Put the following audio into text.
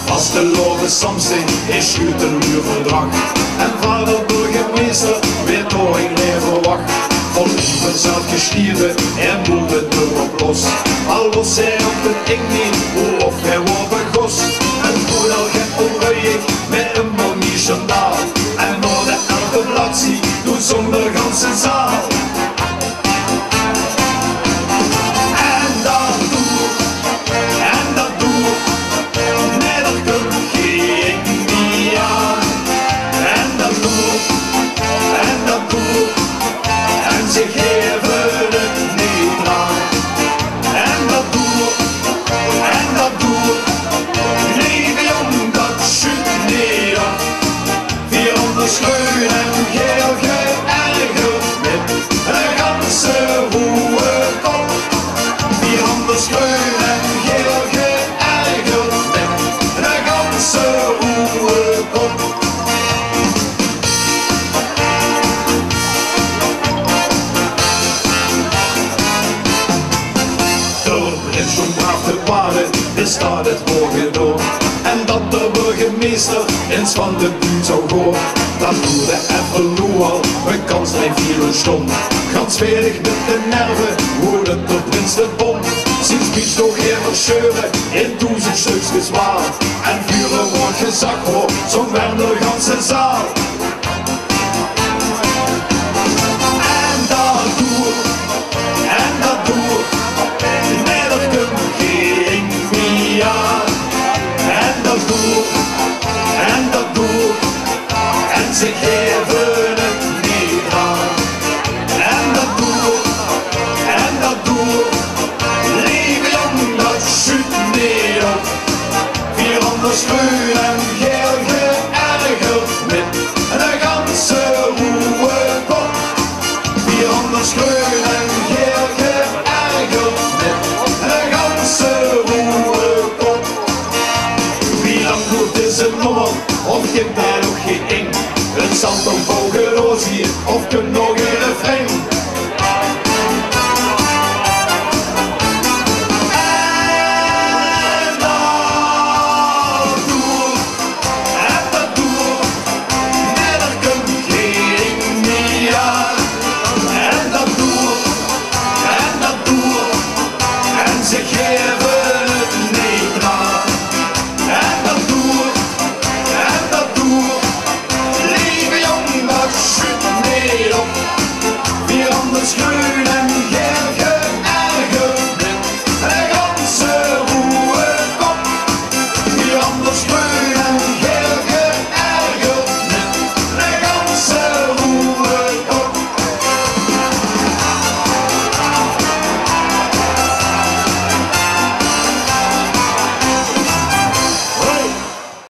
Vasteloaves-zamsdig is sjluëteluëverdrach. En vader burgemeester weet door in verwach. Van iever zelf gesjrieëve en moelde op los. Al was zij op het eng niet, hoe of hij wordt begós. En toen al geen onruiig met ummer mieë sjandaal. En door de elfde bladzie doet zóng de ganse zaal. Staat het hoge door. En dat de burgemeester eens van de buurt zou horen. Dat Woeëd even nu al een kans lijf hier stond. Gansverig met de nerven, hoe het de prins de bom. Sinds bies toch even scheuren, in duizend stuks gezwaar. En vuren wordt gezakt hoor, zo'n de ganse zaal. En dat doert, met er kump en dat doert, en ze geven het niet aan. En dat doert, Leve jóng, dat sjüt niet op. 400 schreeuwen en geel geërgerd met een ganse Woeëd. 400 schreeuwen en geel geërgerd met een ganse Woeëd. Is een nummer, of je daar nog geen eng. Het zal toch volgeloos hier, of je nog